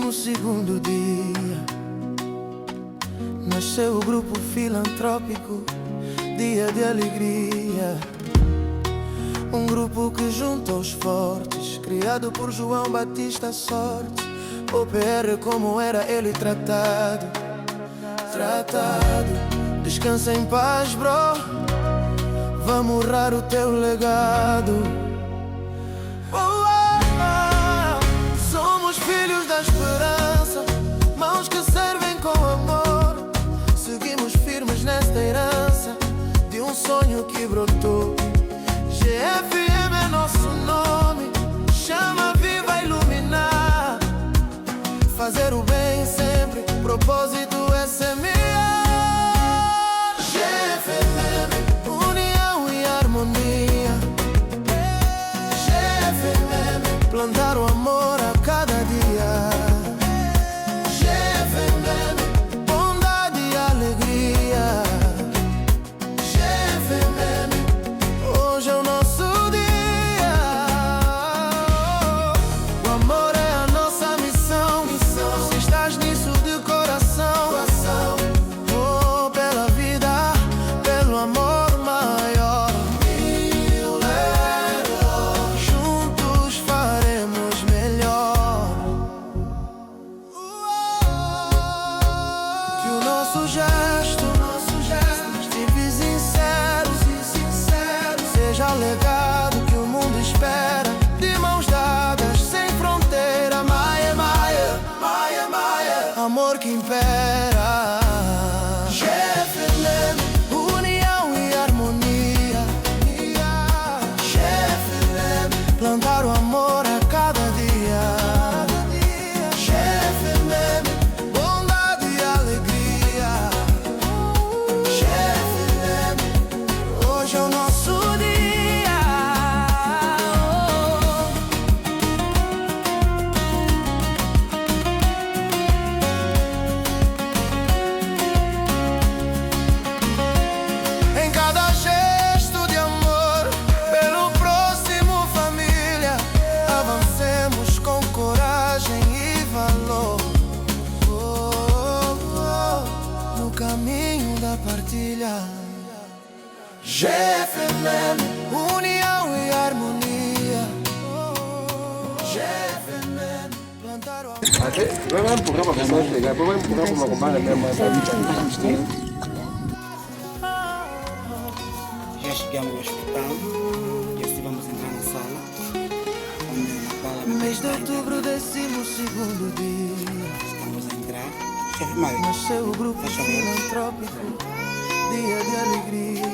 12º dia nasceu o grupo filantrópico Dia de Alegria. Um grupo que junta os fortes, criado por João Batista Sorte. O PR como era ele tratado. Descansa em paz, bro. Vamos honrar o teu legado. Somos filhos da esperança, mãos que servem com amor. Seguimos firmes nesta herança de um sonho que brotou. GFM é nosso nome, chama viva a iluminar. Fazer o bem sempre, propósito é semear. GFM, união e harmonia. GFM, plantar o amor a cada dia. GFM, bondade e alegria. GFM, hoje é o nosso dia. O amor é a nossa missão. Se estás nisso de coração, oh, pela vida, pelo amor maior. Juntos faremos melhor. Que o nosso gesto simples e sincero seja legado que o mundo espera. De mãos dadas, sem fronteira. Maia, amor que impera. GFM, união e harmonia. GFM, plantar o amor a cada dia. GFM, bondade e alegria. GFM, hoje é o nosso dia. Em cada gesto de amor, pelo próximo, família, avancemos com coragem e valor. No caminho da partilha. GFM, união e harmonia. GFM, plantar o amor. Vamos empurrar para a pessoa chegar, vamos empurrar para uma comanda mesmo. Já chegamos ao hospital e assim vamos entrar na sala onde na qual a Mês de outubro, 12º dia estamos a entrar. Chefe Mário, nasceu o grupo Tá chovendo? filantrópico Dia de Alegria.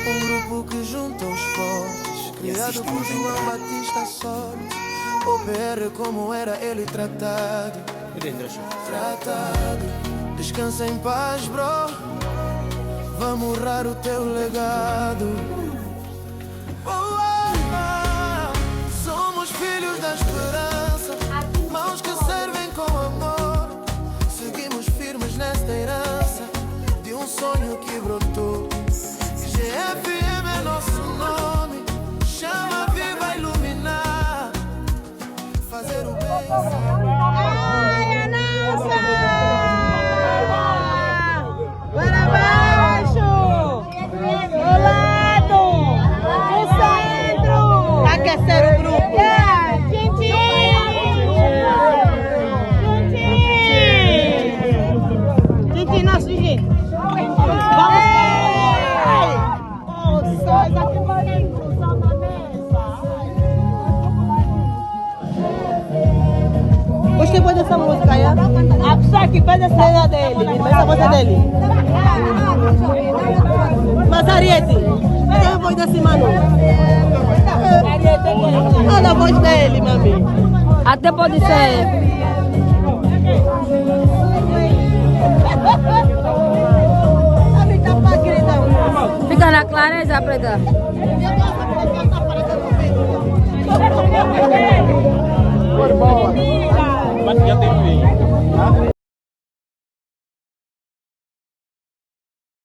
Um grupo que junta os fortes, criado por estamos a João entrar. Batista Sorte. O PR como era ele tratado. Descansa em paz, bro. Vamos honrar o teu legado. Somos filhos da esperança, mãos que servem com amor. Seguimos firmes nesta herança de um sonho que brotou. GFM é nosso nome, chama viva a iluminar. Fazer o bem. Ai, a nossa! Para baixo! Do lado! Do centro! Aquecer o grupo! Tintim, nosso Gigi! Vamos! Gostei muito dessa música, é? A pessoa que fez essa cena dele, fez a voz dele. Mas Ariete, é a voz desse mano. Olha a voz dele, mami. Até pode ser. Fica na clareza, preta. Mas já tem